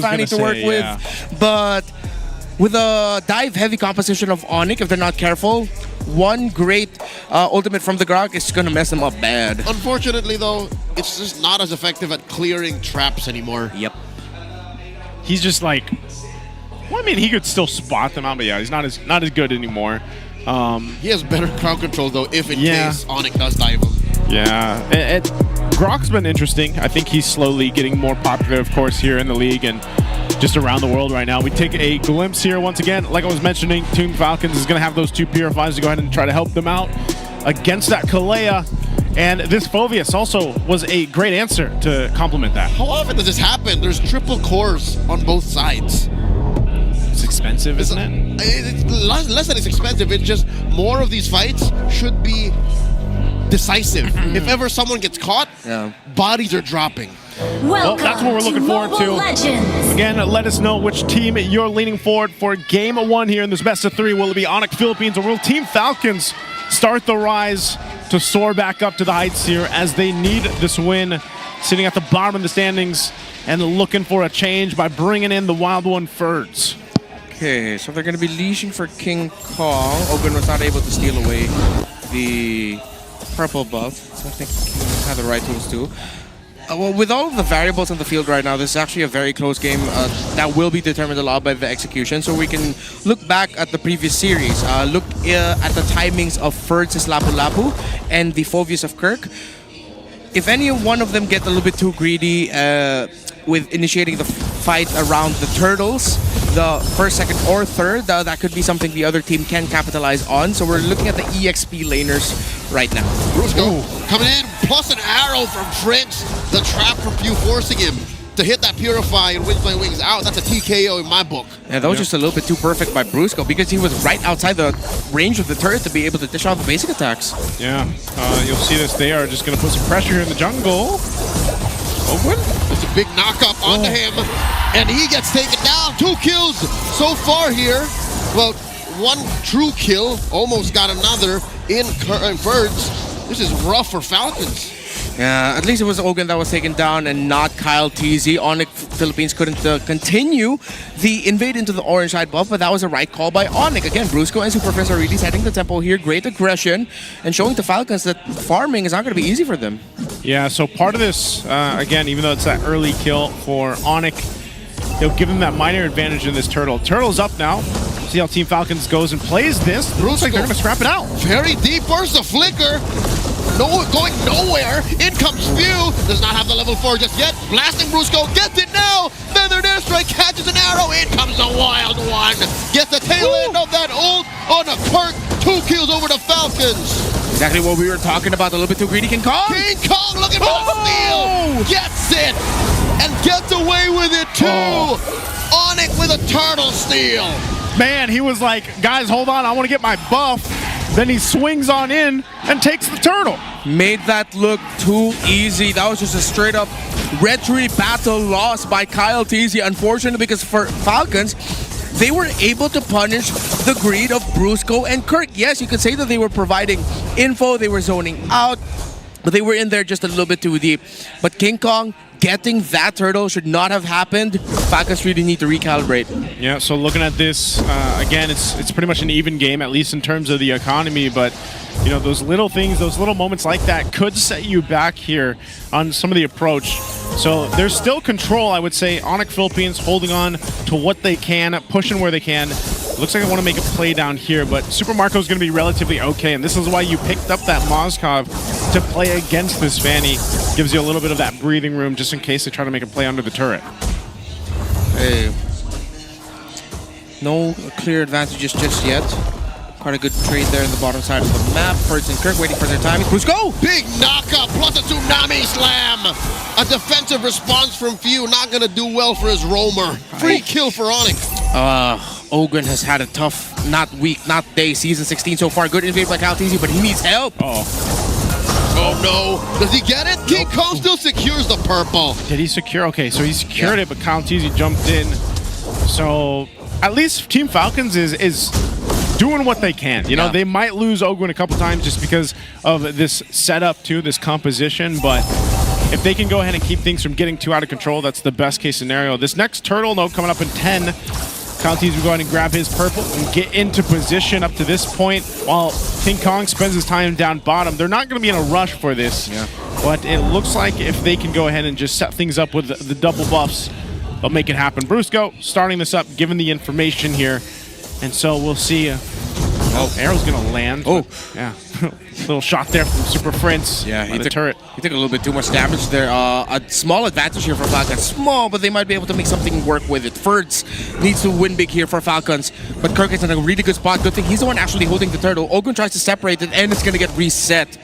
Fanny to work with, but with a dive-heavy composition of Onic, if they're not careful, one great ultimate from the Grok is going to mess them up bad. Unfortunately, though, it's just not as effective at clearing traps anymore. Yep. He's just like, well, I mean, he could still spot them out, but yeah, he's not as good anymore. He has better crowd control, though, if in case Onic does dive him. Yeah, Grok's been interesting. I think he's slowly getting more popular, of course, here in the league and just around the world right now. We take a glimpse here once again. Like I was mentioning, Team Falcons is going to have those two Purifies to go ahead and try to help them out against that Kalea. And this Phoveus also was a great answer to complement that. How often does this happen? There's triple cores on both sides. It's expensive, isn't it? It's less than it's expensive. It's just more of these fights should be decisive. If ever someone gets caught, bodies are dropping. Well, that's what we're looking forward to. Legends. Again, let us know which team you're leaning forward for Game 1 here in this best of 3. Will it be Onic Philippines, or will Team Falcons start the rise to soar back up to the heights here as they need this win, sitting at the bottom of the standings and looking for a change by bringing in the Wild One Ferds? Okay, so they're going to be leashing for King Kong. Ogun was not able to steal away the purple buff, so I think he had the right tools too. Well, with all of the variables in the field right now, this is actually a very close game that will be determined a lot by the execution. So we can look back at the previous series, look at the timings of Ferds' Lapu Lapu and the Phoveus of Kirk. If any one of them get a little bit too greedy with initiating the fight around the turtles, the first, second, or third, that could be something the other team can capitalize on. So we're looking at the EXP laners right now. Brusco coming in, plus an arrow from Prince. The trap from Pew forcing him to hit that Purify and Wings by Wings out. That's a TKO in my book. Yeah, that was just a little bit too perfect by Brusco because he was right outside the range of the turret to be able to dish out the basic attacks. Yeah, you'll see this. They are just going to put some pressure here in the jungle. Ogun? It's a big knock-up onto him, and he gets taken down. 2 kills so far here. Well, 1 true kill, almost got another in Ferds. This is rough for Falcons. Yeah, at least it was Ogun that was taken down and not Kyle TZ. Onic Philippines couldn't continue the invade into the orange side buff, but that was a right call by Onic. Again, Brusco and Superfist are really setting the tempo here. Great aggression and showing the Falcons that farming is not going to be easy for them. Yeah, so part of this, again, even though it's that early kill for Onic, they'll give him that minor advantage in this turtle. Turtle's up now. See how Team Falcons goes and plays this. Looks like they're going to scrap it out. Very deep. Where's the flicker? No, going nowhere. In comes Spew. Does not have the level 4 just yet. Blasting Brusco. Gets it now. Feathered airstrike. Catches an arrow. In comes the Wild One. Gets the tail end of that ult on a Kirk. 2 kills over the Falcons. Exactly what we were talking about. A little bit too greedy. King Kong. King Kong looking for the steal. Gets it. And gets away with it too. Onic with a turtle steal. Man, he was like, guys, hold on, I want to get my buff. Then he swings on in and takes the turtle. Made that look too easy. That was just a straight up Red Tree battle loss by Kyle TZ. Unfortunately, because for Falcons, they were able to punish the greed of Brusco and Kirk. Yes, you could say that they were providing info, they were zoning out, but they were in there just a little bit too deep. But King Kong getting that turtle should not have happened. Falcons really need to recalibrate. Yeah, so looking at this, again, it's pretty much an even game, at least in terms of the economy, but you know, those little things, those little moments like that could set you back here on some of the approach. So there's still control, I would say. Onic Philippines holding on to what they can, pushing where they can. Looks like I want to make a play down here, but Super Marco's going to be relatively okay, and this is why you picked up that Moskov to play against this Fanny. Gives you a little bit of that breathing room just in case they try to make a play under the turret. Hey. No clear advantages just yet. Quite a good trade there in the bottom side of the map. Ferds and Kirk waiting for their timing. Let's go! Big knockup plus a tsunami slam. A defensive response from Few. Not going to do well for his roamer. Free kill for Onic. Ogun has had a tough, not week, not day, season 16 so far. Good invade by Kyle TZ, but he needs help. Oh no. Does he get it? King Kong still secures the purple. Did he secure? Okay, so he secured it, but Kyle TZ jumped in. So at least Team Falcons is doing what they can. You know, they might lose Ogun a couple times just because of this setup too, this composition, but if they can go ahead and keep things from getting too out of control, that's the best case scenario. This next turtle, though, coming up in 10, Kaltese will go ahead and grab his purple and get into position up to this point while King Kong spends his time down bottom. They're not going to be in a rush for this, but it looks like if they can go ahead and just set things up with the double buffs, they'll make it happen. Brusco starting this up, given the information here, and so we'll see. Arrow's going to land. Yeah. Little shot there from Super Prince. Yeah, he took turret. He took a little bit too much damage there. A small advantage here for Falcons. Small, but they might be able to make something work with it. Ferds needs to win big here for Falcons, but Kirk is in a really good spot. Good thing he's the one actually holding the turtle. Ogun tries to separate it, and it's going to get reset.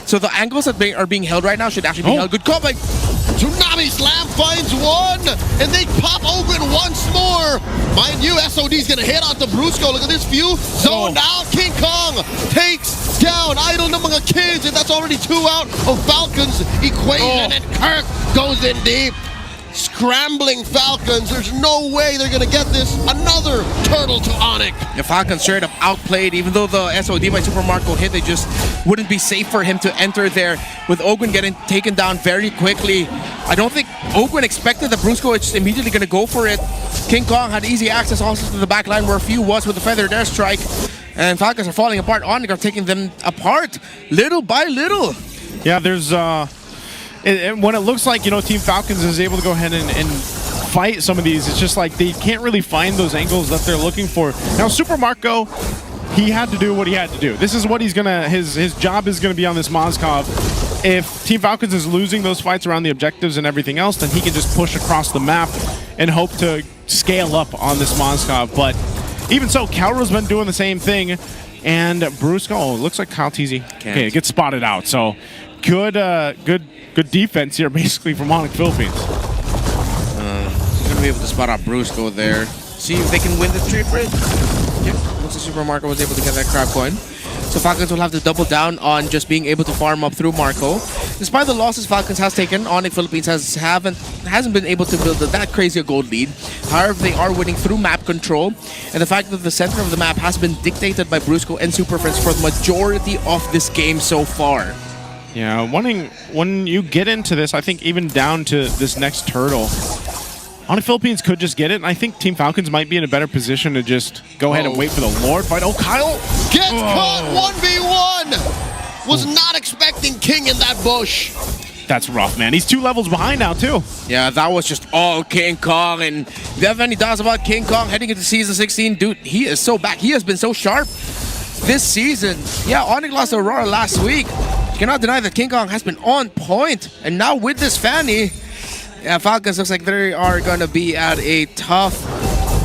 So the angles that are being held right now should actually be held. Good call by Tsunami Slam finds one, and they pop Ogun once more. Mind you, SOD's gonna hit onto Brusco. Look at this view. Zoned out. King Kong takes down Idol ng mga kids, and that's already 2 out of Falcons' equation. And Kirk goes in deep. Scrambling Falcons. There's no way they're gonna get this. Another turtle to Onic. The Falcons straight up outplayed. Even though the SOD by Super Marco hit, they just wouldn't be safe for him to enter there. With Ogun getting taken down very quickly. I don't think Ogun expected that Brusco is just immediately gonna go for it. King Kong had easy access also to the back line where Few was with the feathered airstrike. And Falcons are falling apart. Onic are taking them apart little by little. Yeah, there's and when it looks like, you know, Team Falcons is able to go ahead and fight some of these, it's just like they can't really find those angles that they're looking for. Now, Super Marco, he had to do what he had to do. This is what he's gonna, his job is gonna be on this Moskov. If Team Falcons is losing those fights around the objectives and everything else, then he can just push across the map and hope to scale up on this Moskov. But even so, Calro's been doing the same thing, and Brusco, looks like Kaltese, okay, gets spotted out. So good defense here, basically, from Onic Philippines. He's going to be able to spot out Brusco there. See if they can win the trade bridge. Yeah, looks like Super Marco was able to get that crab coin. So Falcons will have to double down on just being able to farm up through Marco. Despite the losses Falcons has taken, Onic Philippines hasn't been able to build that crazy a gold lead. However, they are winning through map control, and the fact that the center of the map has been dictated by Brusco and Super Friends for the majority of this game so far. Yeah, when you get into this, I think even down to this next turtle, Onic Philippines could just get it, and I think Team Falcons might be in a better position to just go ahead and wait for the Lord fight. Oh, Kyle gets caught 1v1! Was not expecting King in that bush. That's rough, man. He's 2 levels behind now, too. Yeah, that was just all King Kong, and if you have any doubts about King Kong heading into Season 16, dude, he is so back. He has been so sharp this season. Yeah, Onic lost to Aurora last week. You cannot deny that King Kong has been on point. And now with this Fanny, yeah, Falcons looks like they are going to be at a tough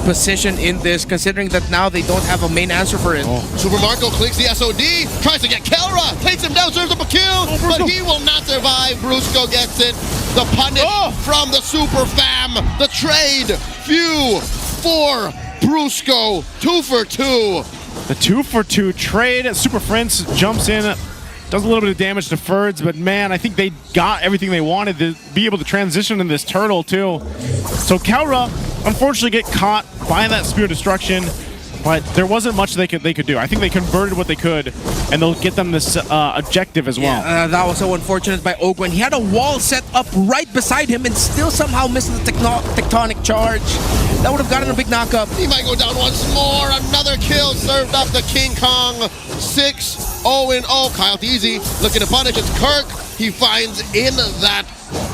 position in this, considering that now they don't have a main answer for it. Super Marco clicks the SOD, tries to get Kelra, takes him down, serves up a kill, but he will not survive. Brusco gets it. The punish from the Super Fam. The trade. Few for Brusco. 2 for 2. The 2 for 2 trade. Super Prince jumps in, does a little bit of damage to Ferds, but man, I think they got everything they wanted to be able to transition in this turtle too. So Kelra, unfortunately, get caught by that Spear of Destruction, but there wasn't much they could do. I think they converted what they could, and they'll get them this objective as well. Yeah, that was so unfortunate by Ogun. He had a wall set up right beside him and still somehow missed the tectonic charge. That would have gotten a big knockup. He might go down once more. Another kill served up to King Kong. 6-0-0. Kaltese looking to punish. It's Kirk. He finds in that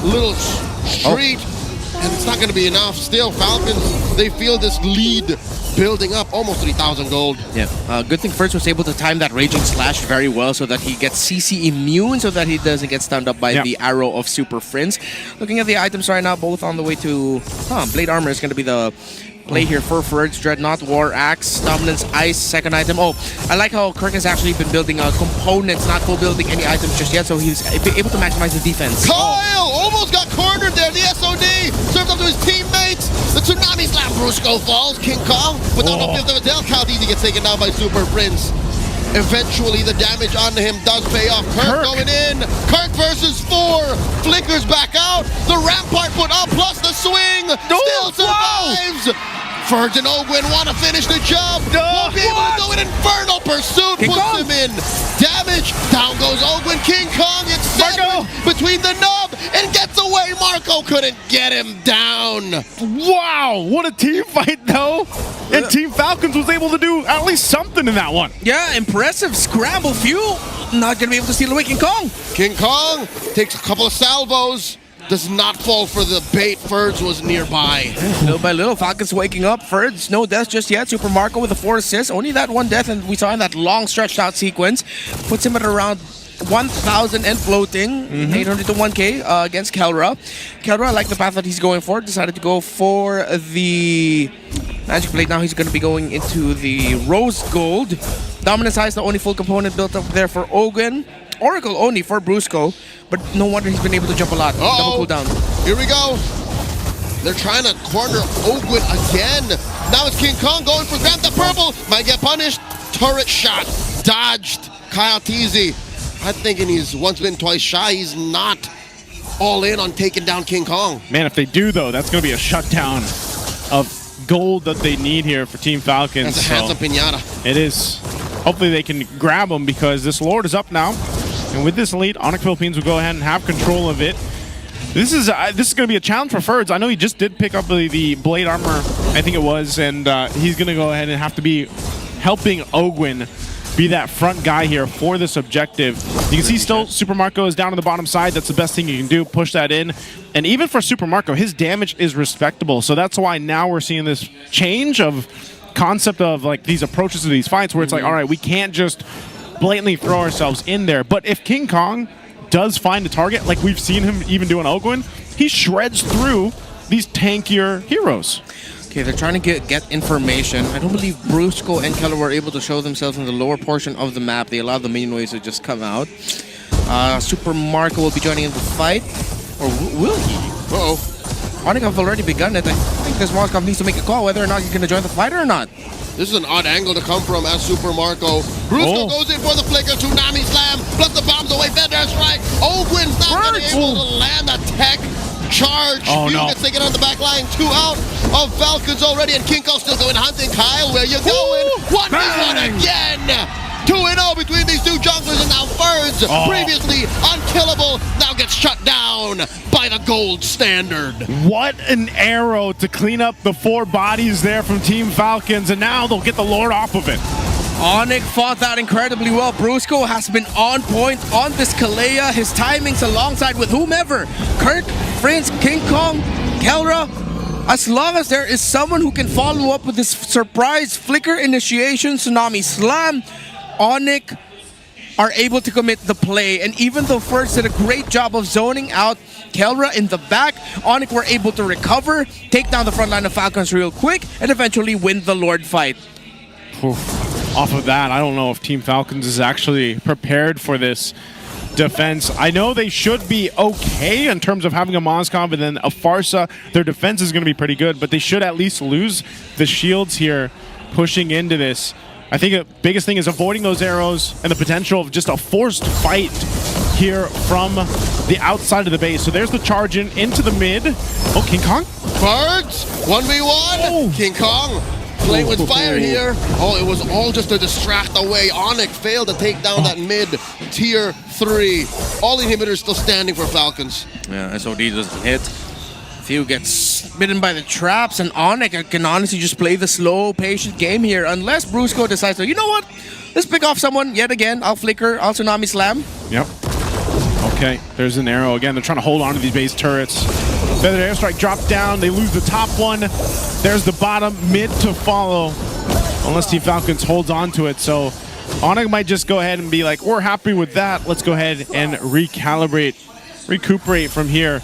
little street. And it's not going to be enough. Still, Falcons, they feel this lead building up, almost 3,000 gold. Yeah, good thing First was able to time that Raging Slash very well so that he gets CC immune so that he doesn't get stunned up by the arrow of Super Friends. Looking at the items right now, both on the way to... Blade Armor is going to be the play here for Ferds. Dreadnought, War Axe, Dominance, Ice, second item. Oh, I like how Kirk has actually been building components, not co-building any items just yet, so he's able to maximize the defense. Kyle almost got cornered there. The SOD serves up to his teammates. The Tsunami Slam. Brusco falls. King Kong without no fifth of a tail. Kaltese gets taken down by Super Prince. Eventually, the damage on him does pay off. Kirk going in. Kirk versus 4. Flickers back out. The Rampart put up plus the swing. Still survives. Ferg and Ogwin want to finish the job. Won't be able to do it. Infernal Pursuit King puts Kong. him in. Damage. Down goes Ogwin. King Kong is Marco. between the knob and gets away. Marco couldn't get him down. Wow, what a team fight though. And Team Falcons was able to do at least something in that one. Yeah, impressive scramble. Fuel not going to be able to steal away King Kong. King Kong takes a couple of salvos. Does not fall for the bait. Ferds was nearby. Little by little, Falcons waking up. Ferds, no death just yet. Super Marco with the 4 assists. Only that 1 death, and we saw in that long stretched out sequence. Puts him at around 1,000 and floating. 800 to 1K against Kelra. Kelra, I like the path that he's going for. Decided to go for the Magic Blade. Now he's going to be going into the Rose Gold. Dominance Eye is the only full component built up there for Ogwin. Oracle only for Brusco, but no wonder he's been able to jump a lot. Double cooldown. Here we go. They're trying to corner Ogwin again. Now it's King Kong going for grab the purple. Might get punished. Turret shot. Dodged. Kyle Teasy. I'm thinking he's once been twice shy. He's not all in on taking down King Kong. Man, if they do though, that's going to be a shutdown of gold that they need here for Team Falcons. That's a handsome pinata. It is. Hopefully they can grab him because this Lord is up now. And with this lead, Onic Philippines will go ahead and have control of it. This is going to be a challenge for Ferds. I know he just did pick up the blade armor, I think it was, and he's going to go ahead and have to be helping Ogwin be that front guy here for this objective. You can see still Super Marco is down on the bottom side. That's the best thing you can do, push that in. And even for Super Marco, his damage is respectable. So that's why now we're seeing this change of concept of like these approaches to these fights where it's like, all right, we can't just blatantly throw ourselves in there. But if King Kong does find a target, like we've seen him even do an Ogwin, he shreds through these tankier heroes. Okay, they're trying to get information. I don't believe Brusco and Keller were able to show themselves in the lower portion of the map. They allowed the minion waves to just come out. Super Marco will be joining in the fight. Or will he? Uh-oh. Onic have already begun it. I think this Moskov needs to make a call whether or not he's going to join the fight or not. This is an odd angle to come from as Super Marco. Brusco goes in for the flicker. Tsunami Slam. Plus the bombs away. Fender strike. Ogwin's not going to be able to land a tech charge. Oh, no. Gets taken on the back line. 2 out of Falcons already. And King Kong still going hunting. Kyle, where you going? 1v1 again. 2-0 between these two junglers, and now Ferds, previously unkillable, now gets shut down by the gold standard. What an arrow to clean up the 4 bodies there from Team Falcons, and now they'll get the Lord off of it. Onic fought that incredibly well. Brusco has been on point on this Kalea. His timings alongside with whomever. Kurt, Prince, King Kong, Kelra. As long as there is someone who can follow up with this surprise flicker initiation, Tsunami Slam, Onic are able to commit the play. And even though First did a great job of zoning out Kelra in the back, Onic were able to recover, take down the front line of Falcons real quick, and eventually win the Lord fight. Off of that, I don't know if Team Falcons is actually prepared for this defense. I know they should be okay in terms of having a Moskov and then a Farsa. Their defense is going to be pretty good, but they should at least lose the shields here pushing into this. I think the biggest thing is avoiding those arrows and the potential of just a forced fight here from the outside of the base. So there's the charge into the mid. Oh, King Kong? Birds, 1v1. Oh. King Kong playing with fire here. Oh, it was all just to distract away. Onic failed to take down that mid tier 3. All inhibitors still standing for Falcons. Yeah, SOD doesn't hit. Few gets bitten by the traps, and Onic can honestly just play the slow, patient game here. Unless Brusco decides to, you know what? Let's pick off someone yet again. I'll flicker, I'll Tsunami Slam. Yep. Okay, there's an arrow again. They're trying to hold on to these base turrets. Feathered airstrike dropped down. They lose the top one. There's the bottom, mid to follow. Unless Team Falcons holds on to it. So Onic might just go ahead and be like, we're happy with that. Let's go ahead and recuperate from here.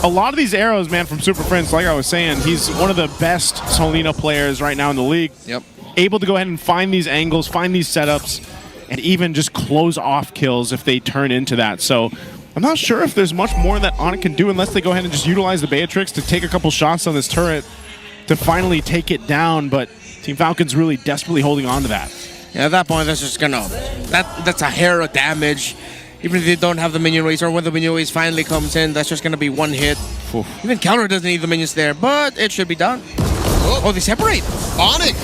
A lot of these arrows, man, from Super Prince, like I was saying, he's one of the best Solina players right now in the league. Yep. Able to go ahead and find these angles, find these setups, and even just close off kills if they turn into that. So I'm not sure if there's much more that Onic can do unless they go ahead and just utilize the Beatrix to take a couple shots on this turret to finally take it down. But Team Falcon's really desperately holding on to that. Yeah, at that point, that's just gonna... That's a hair of damage. Even if they don't have the minion race, or when the minion race finally comes in, that's just going to be one hit. Oof. Even Counter doesn't need the minions there, but it should be done. Oh, they separate. Onic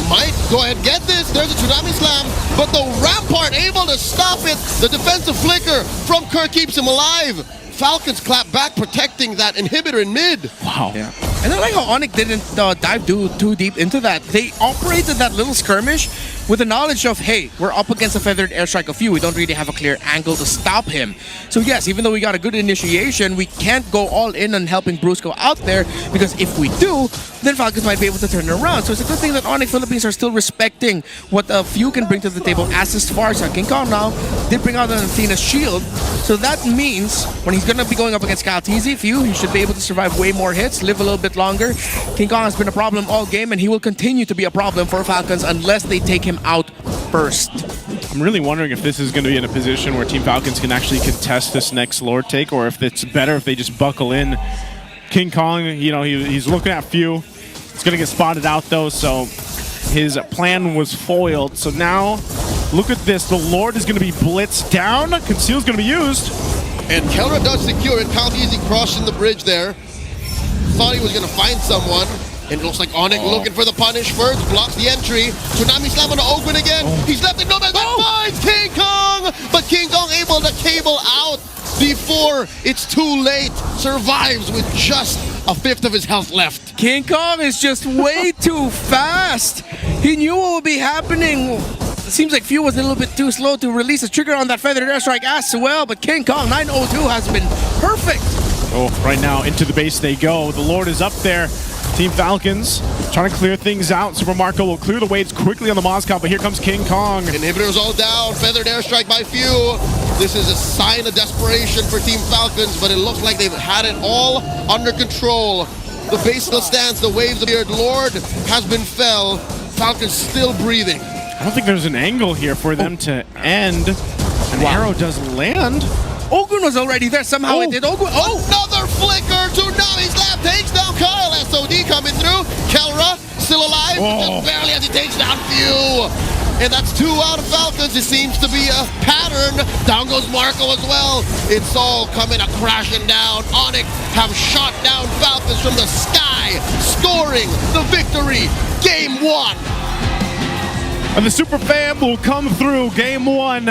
might go ahead and get this. There's a Tsunami Slam, but the Rampart able to stop it. The defensive flicker from Kirk keeps him alive. Falcons clap back, protecting that inhibitor in mid. Wow. Yeah. And I like how Onic didn't dive too deep into that. They operated that little skirmish with the knowledge of, hey, we're up against a feathered airstrike of you. We don't really have a clear angle to stop him. So yes, even though we got a good initiation, we can't go all in on helping Brusco out there, because if we do, then Falcons might be able to turn it around. So it's a good thing that Onic Philippines are still respecting what a few can bring to the table as Sparsa. King Kong now did bring out an Athena's shield. So that means when he's going to be going up against Kaltizi, Few, he should be able to survive way more hits, live a little bit longer. King Kong has been a problem all game, and he will continue to be a problem for Falcons unless they take him out first. I'm really wondering if this is going to be in a position where Team Falcons can actually contest this next Lord take, or if it's better if they just buckle in. King Kong, you know, he's looking at Few. He's going to get spotted out, though, so his plan was foiled. So now, look at this. The Lord is going to be blitzed down. Conceal's going to be used. And Kelra does secure it. Kaltizi crossing the bridge there. Thought he was going to find someone. And it looks like Onic looking for the punish first. Blocks the entry. Tsunami Slam on the Ogun again. He's left in no man's land. Finds King Kong! But King Kong able to cable out before it's too late. Survives with just a fifth of his health left. King Kong is just way too fast. He knew what would be happening. It seems like Few was a little bit too slow to release a trigger on that feathered airstrike as well, but King Kong 902 has been perfect. Oh, right now into the base they go. The Lord is up there. Team Falcons trying to clear things out. Super Marco will clear the waves quickly on the Moscow, but here comes King Kong. Inhibitors all down. Feathered airstrike by Few. This is a sign of desperation for Team Falcons, but it looks like they've had it all under control. The base still stands. The waves appeared. Lord has been fell. Falcons still breathing. I don't think there's an angle here for them to end. An arrow does land. Ogun was already there. Somehow it did. Ogun. Oh! Another flicker. Tsunami Slam takes down Kyle. SOD coming through. Kelra still alive. Just barely as he takes down Few. And that's 2 out of Falcons. It seems to be a pattern. Down goes Marco as well. It's all coming a crashing down. Onic have shot down Falcons from the sky, scoring the victory. Game 1. And the Super Fam will come through Game 1.